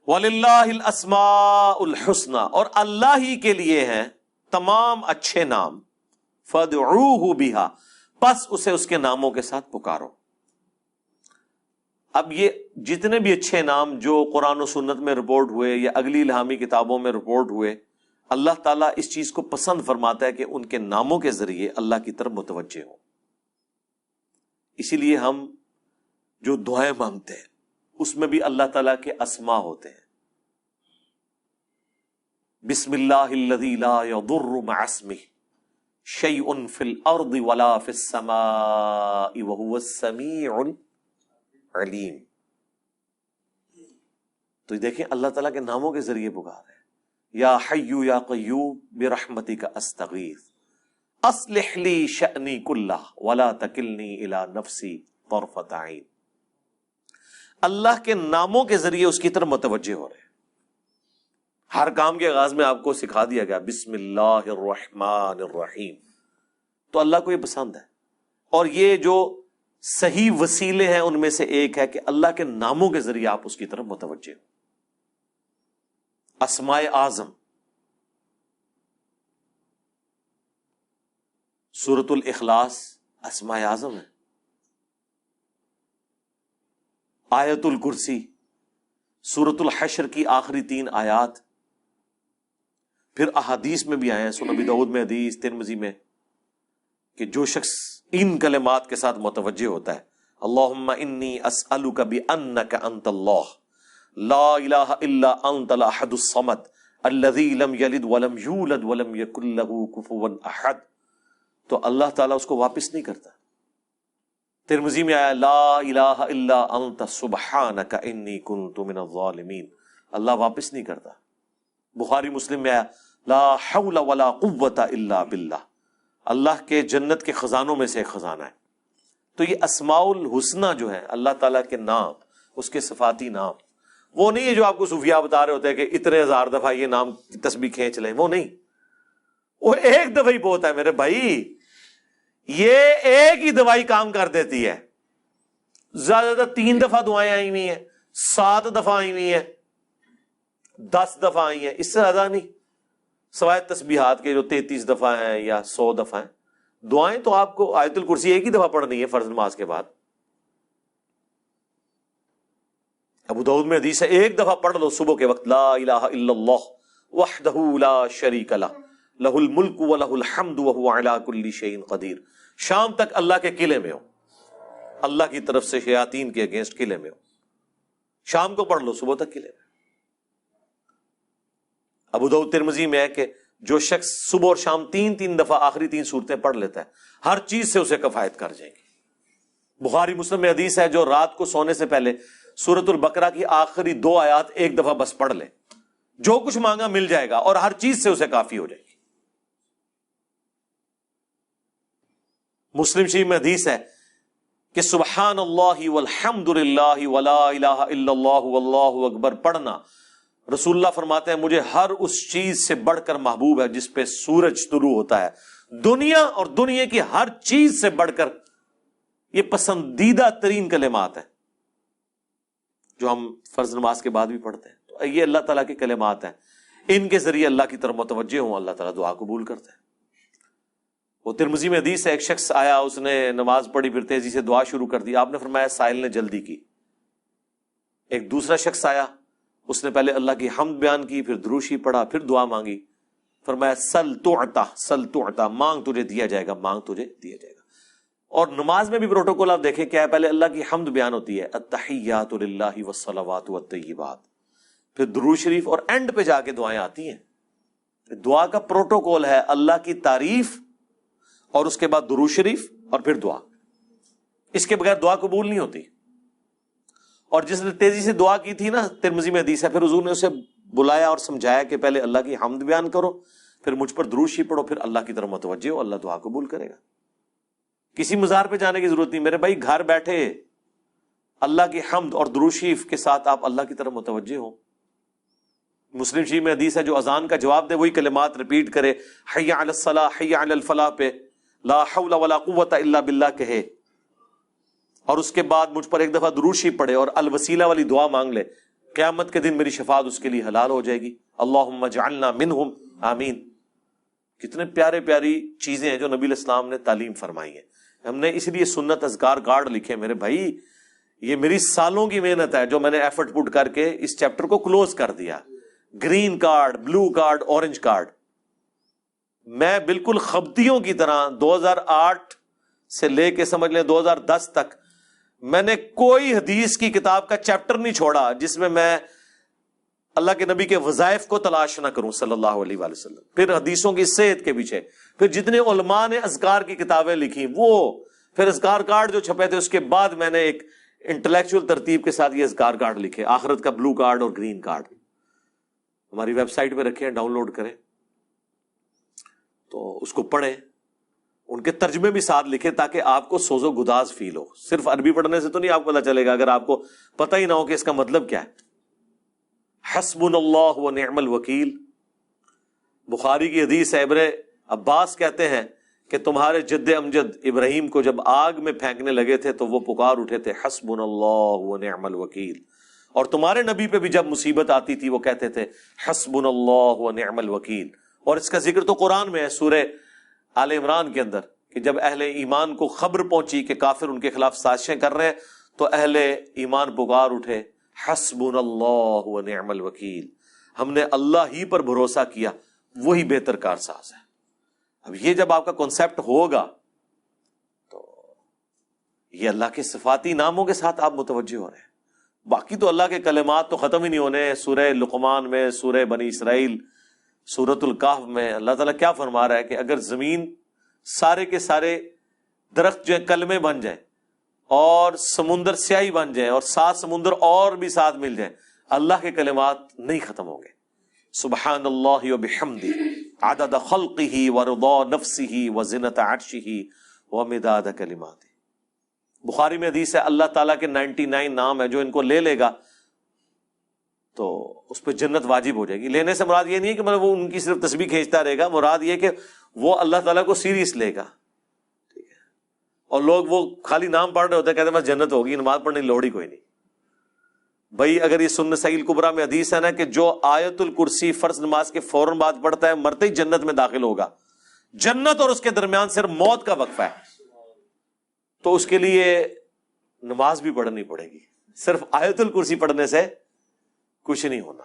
وَلِلَّهِ الْأَسْمَاءُ الْحُسْنَى، اور اللہ ہی کے لیے ہیں تمام اچھے نام، فَادْعُوهُ بِهَا، پس اسے اس کے ناموں کے ساتھ پکارو۔ اب یہ جتنے بھی اچھے نام جو قرآن و سنت میں رپورٹ ہوئے یا اگلی الہامی کتابوں میں رپورٹ ہوئے، اللہ تعالیٰ اس چیز کو پسند فرماتا ہے کہ ان کے ناموں کے ذریعے اللہ کی طرف متوجہ ہوں۔ اسی لیے ہم جو دعائیں مانگتے ہیں اس میں بھی اللہ تعالیٰ کے اسماء ہوتے ہیں۔ بسم اللہ الذی لا یضر مع اسمہ شیء فی الارض ولا فی السماء وہو السمیع العلیم۔ تو دیکھیں اللہ تعالیٰ کے ناموں کے ذریعے پکار ہے، یا حی یا قیوم برحمتک استغیث اصلح لی شأنی کلہ ولا تکلنی الی نفسی طرفۃ عین۔ اللہ کے ناموں کے ذریعے اس کی طرف متوجہ ہو رہے ہیں۔ ہر کام کے آغاز میں آپ کو سکھا دیا گیا بسم اللہ الرحمن الرحیم، تو اللہ کو یہ پسند ہے۔ اور یہ جو صحیح وسیلے ہیں ان میں سے ایک ہے کہ اللہ کے ناموں کے ذریعے آپ اس کی طرف متوجہ ہو۔ اسماء اعظم، سورۃ الاخلاص اسماء اعظم ہے، آیت الکرسی، سورۃ الحشر کی آخری 3 آیات، پھر احادیث میں بھی آئے ہیں، سنن ابی داؤد میں حدیث، ترمذی میں، کہ جو شخص ان کلمات کے ساتھ متوجہ ہوتا ہے، اللہم انی اسألک بانک انت اللہ لا الہ الا انت الاحد الصمد الذی لم یلد ولم یولد ولم یکن لہ کفوا احد، تو اللہ تعالیٰ اس کو واپس نہیں کرتا۔ ترمذی میں آیا لا الہ الا انت سبحانک انی کنت من الظالمین، اللہ واپس نہیں کرتا۔ بخاری مسلم میں آیا لا حول ولا قوت الا باللہ، اللہ کے جنت کے خزانوں میں سے ایک خزانہ ہے۔ تو یہ اسماء الحسنہ جو ہے اللہ تعالیٰ کے نام، اس کے صفاتی نام، وہ نہیں ہے جو آپ کو صوفیاء بتا رہے ہوتے ہیں کہ اتنے 1000 دفعہ یہ نام کی تسبیح کھینچ لیں، وہ نہیں، وہ ایک دفعہ ہی بہت ہے میرے بھائی، یہ ایک ہی دوائی کام کر دیتی ہے۔ زیادہ 3 دفعہ دعائیں آئی ہوئی ہیں، 7 دفعہ آئی ہوئی ہیں، 10 دفعہ آئی ہیں، اس سے زیادہ نہیں، سوائے تسبیحات کے جو 33 دفعہ ہیں یا 100 دفعہ ہیں۔ دعائیں تو آپ کو آیت الکرسی ایک ہی دفعہ پڑھنی ہے فرض نماز کے بعد۔ ابو داؤد میں حدیث ہے ایک دفعہ پڑھ لو صبح کے وقت، لا الہ الا اللہ وحدہ لا شریک لہ لہ الملک ولہ الحمد وہو علی کل شیء قدیر، شام تک اللہ کے قلعے میں ہو، اللہ کی طرف سے شیاطین کے اگینسٹ قلعے میں ہو، شام کو پڑھ لو صبح تک قلعے میں۔ ابو داؤد ترمذی میں ہے کہ جو شخص صبح اور شام 3 دفعہ آخری 3 سورتیں پڑھ لیتا ہے، ہر چیز سے اسے کفایت کر جائیں گی۔ بخاری مسلم میں حدیث ہے جو رات کو سونے سے پہلے سورۃ البقرہ کی آخری 2 آیات ایک دفعہ بس پڑھ لے، جو کچھ مانگا مل جائے گا اور ہر چیز سے اسے کافی ہو جائے گی۔ مسلم شریف میں حدیث ہے کہ سبحان اللہ والحمد للہ ولا الہ الا اللہ واللہ اکبر پڑھنا، رسول اللہ فرماتے ہیں مجھے ہر اس چیز سے بڑھ کر محبوب ہے جس پہ سورج طلوع ہوتا ہے، دنیا اور دنیا کی ہر چیز سے بڑھ کر یہ پسندیدہ ترین کلمات ہیں جو ہم فرض نماز کے بعد بھی پڑھتے ہیں۔ تو یہ اللہ تعالیٰ کے کلمات ہیں، ان کے ذریعے اللہ کی طرف متوجہ ہوں، اللہ تعالیٰ دعا قبول کرتا ہے۔ وہ ترمذی میں حدیث ہے ایک شخص آیا، اس نے نماز پڑھی، پھر تیزی سے دعا شروع کر دی، آپ نے فرمایا سائل نے جلدی کی۔ ایک دوسرا شخص آیا، اس نے پہلے اللہ کی حمد بیان کی، پھر دروشی پڑھا، پھر دعا مانگی، فرمایا سل تعطا، سل تعطا، مانگ تجھے دیا جائے گا، مانگ تجھے دیا جائے گا۔ اور نماز میں بھی پروٹوکول آپ دیکھیں کیا ہے، پہلے اللہ کی حمد بیان ہوتی ہے، التحیات للہ والصلوات والطیبات، پھر درود شریف، اور اینڈ پہ جا کے دعائیں آتی ہیں۔ دعا کا پروٹوکول ہے اللہ کی تعریف اور اس کے بعد درود شریف اور پھر دعا، اس کے بغیر دعا قبول نہیں ہوتی۔ اور جس نے تیزی سے دعا کی تھی نا، ترمذی میں حدیث ہے، پھر حضور نے اسے بلایا اور سمجھایا کہ پہلے اللہ کی حمد بیان کرو، پھر مجھ پر درود شریف پڑھو، پھر اللہ کی طرف متوجہ ہو، اللہ دعا قبول کرے گا۔ کسی مزار پہ جانے کی ضرورت نہیں میرے بھائی، گھر بیٹھے اللہ کی حمد اور درود شریف کے ساتھ آپ اللہ کی طرف متوجہ ہو۔ مسلم شریف میں حدیث ہے جو اذان کا جواب دے وہی کلمات ریپیٹ کرے، حی علی الصلاح حی علی الفلاح پہ لا حول ولا قوت الا باللہ کہے، اور اس کے بعد مجھ پر ایک دفعہ درود شریف پڑھے اور الوسیلہ والی دعا مانگ لے، قیامت کے دن میری شفاعت اس کے لیے حلال ہو جائے گی. اللہم اجعلنا منہم آمین. کتنے پیارے پیاری چیزیں ہیں جو نبی علیہ السلام نے تعلیم فرمائی ہیں. ہم نے اس لیے سنت اذکار کارڈ لکھے. میرے بھائی یہ میری سالوں کی محنت ہے جو میں نے ایفرٹ پٹ کر کے اس چیپٹر کو کلوز کر دیا. Green card, blue card, orange card. میں بالکل خبتیوں کی طرح 2008 سے لے کے سمجھ لیں 2010 تک میں نے کوئی حدیث کی کتاب کا چیپٹر نہیں چھوڑا جس میں اللہ کے نبی کے وظائف کو تلاش نہ کروں صلی اللہ علیہ وآلہ وسلم. پھر حدیثوں کی صحت کے پیچھے، پھر جتنے علماء نے اذکار کی کتابیں لکھی وہ، پھر اذکار کارڈ جو چھپے تھے، اس کے بعد میں نے ایک انٹلیکچوئل ترتیب کے ساتھ یہ اذکار کارڈ لکھے. آخرت کا بلو کارڈ اور گرین کارڈ ہماری ویب سائٹ پہ رکھے ہیں، ڈاؤن لوڈ کریں تو اس کو پڑھیں. ان کے ترجمے بھی ساتھ لکھے تاکہ آپ کو سوز و گداز فیل ہو. صرف عربی پڑھنے سے تو نہیں آپ کو پتہ چلے گا اگر آپ کو پتہ ہی نہ ہو کہ اس کا مطلب کیا ہے. حسبنا اللہ و نعم الوکیل. بخاری کی حدیث ہے، ابن عباس کہتے ہیں کہ تمہارے جد امجد ابراہیم کو جب آگ میں پھینکنے لگے تھے تو وہ پکار اٹھے تھے حسبنا اللہ و نعم الوکیل. اور تمہارے نبی پہ بھی جب مصیبت آتی تھی وہ کہتے تھے حسبنا اللہ و نعم الوکیل. اور اس کا ذکر تو قرآن میں ہے سورہ آل عمران کے اندر کہ جب اہل ایمان کو خبر پہنچی کہ کافر ان کے خلاف سازشیں کر رہے ہیں تو اہل ایمان پکار اٹھے حسبنا اللہ و نعم الوکیل. ہم نے اللہ ہی پر بھروسہ کیا، وہی بہتر کارساز ہے. اب یہ جب آپ کا کنسپٹ ہوگا تو یہ اللہ کے صفاتی ناموں کے ساتھ آپ متوجہ ہو رہے ہیں. باقی تو اللہ کے کلمات تو ختم ہی نہیں ہونے. سورہ لقمان میں، سورہ بنی اسرائیل، سورۃ الکہف میں اللہ تعالیٰ کیا فرما رہا ہے کہ اگر زمین سارے کے سارے درخت جو ہیں کلمے بن جائیں اور سمندر سیاہی بن جائیں اور 7 سمندر اور بھی ساتھ مل جائیں، اللہ کے کلمات نہیں ختم ہوں گے. سبحان اللہ و بحمدہ عدد خلقہ ورضا نفسہ وزنۃ عرشہ ومداد کلماتہ. بخاری میں حدیث ہے اللہ تعالیٰ کے 99 نام ہیں جو ان کو لے لے گا تو اس پہ جنت واجب ہو جائے گی. لینے سے مراد یہ نہیں ہے کہ مطلب وہ ان کی صرف تسبیح کھینچتا رہے گا، مراد یہ کہ وہ اللہ تعالیٰ کو سیریس لے گا. ٹھیک ہے. اور لوگ وہ خالی نام پڑھ رہے ہوتے ہیں، کہتے ہیں بس جنت ہوگی، نماز پڑھنے کی لوڑ ہی کوئی نہیں. بھائی اگر یہ سنن سہیل کبریٰ میں حدیث ہے نا کہ جو آیت الکرسی فرض نماز کے فوراً بعد پڑھتا ہے مرتے ہی جنت میں داخل ہوگا. جنت اور اس کے درمیان صرف موت کا وقفہ ہے، تو اس کے لیے نماز بھی پڑھنی پڑے گی. صرف آیت الکرسی پڑھنے سے کچھ نہیں ہونا.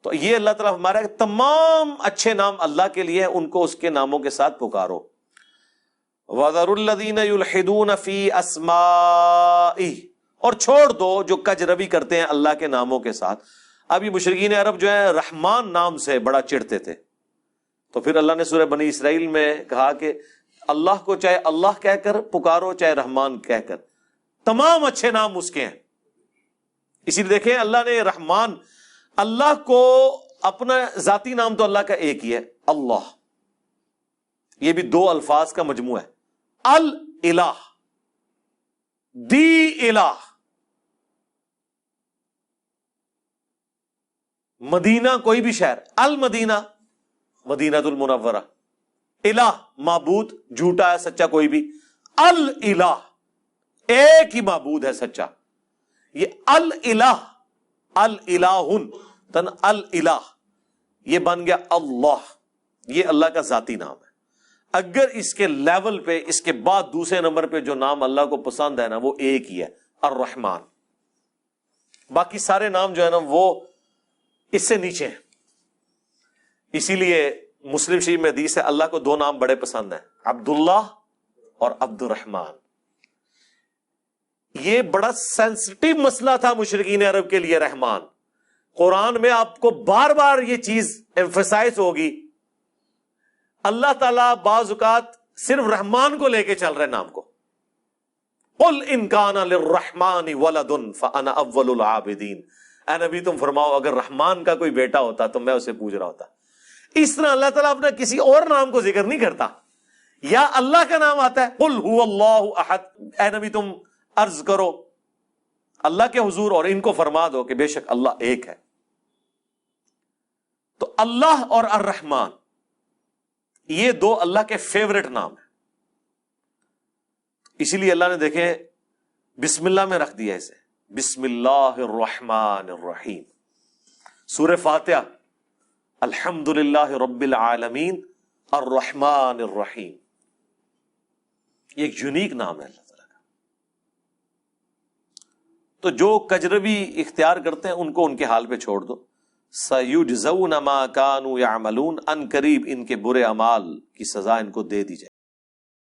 تو یہ اللہ تعالیٰ ہمارا تمام اچھے نام اللہ کے لیے ان کو اس کے ناموں کے ساتھ پکارو. وَذَرُوا الَّذِينَ يُلْحِدُونَ فِي أَسْمَائِهِ، اور چھوڑ دو جو کج روی کرتے ہیں اللہ کے ناموں کے ساتھ. اب یہ مشرکین عرب جو ہیں رحمان نام سے بڑا چڑھتے تھے، تو پھر اللہ نے سورہ بنی اسرائیل میں کہا کہ اللہ کو چاہے اللہ کہہ کر پکارو چاہے رحمان کہہ کر، تمام اچھے نام اس کے ہیں. اسی لیے دیکھیں اللہ نے رحمان، اللہ کو اپنا ذاتی نام تو اللہ کا ایک ہی ہے اللہ، یہ بھی 2 الفاظ کا مجموعہ ہے. الہ، دی الہ. مدینہ کوئی بھی شہر، المدینہ مدینہ المنورہ. الہ معبود، جھوٹا ہے سچا کوئی بھی. الہ ایک ہی معبود ہے سچا. یہ الہ، الہن تن الہ، یہ بن گیا اللہ. یہ اللہ کا ذاتی نام ہے. اگر اس کے لیول پہ اس کے بعد دوسرے نمبر پہ جو نام اللہ کو پسند ہے نا وہ ایک ہی ہے، الرحمن. باقی سارے نام جو ہے نا وہ اس سے نیچے ہیں. اسی لیے مسلم شریف میں حدیث ہے اللہ کو 2 نام بڑے پسند ہیں، عبداللہ اور عبد الرحمن. یہ بڑا سینسٹیو مسئلہ تھا مشرکین عرب کے لیے رحمان. قرآن میں آپ کو بار بار یہ چیز ایمفسائز ہوگی. اللہ تعالیٰ بعض اوقات صرف رحمان کو لے کے چل رہے نام کو. قل ان کان للرحمن ولد فانا اول العابدین. اے نبی تم فرماؤ اگر رحمان کا کوئی بیٹا ہوتا تو میں اسے پوج رہا ہوتا. اس طرح اللہ تعالیٰ اپنا کسی اور نام کو ذکر نہیں کرتا. یا اللہ کا نام آتا ہے قل هو اللہ احد. اے نبی تم عرض کرو اللہ کے حضور اور ان کو فرما دو کہ بے شک اللہ ایک ہے. تو اللہ اور الرحمن یہ 2 اللہ کے فیورٹ نام ہیں. اسی لیے اللہ نے دیکھیں بسم اللہ میں رکھ دیا اسے. بسم اللہ الرحمن الرحیم. سورہ فاتحہ الحمدللہ رب العالمین الرحمن الرحیم. یہ ایک یونیک نام ہے اللہ تعالیٰ کا. تو جو کجروی اختیار کرتے ہیں ان کو ان کے حال پہ چھوڑ دو. سَيُجْزَوْنَ مَا كَانُوا يَعْمَلُونَ. ان قریب ان کے برے اعمال کی سزا ان کو دے دی جائے.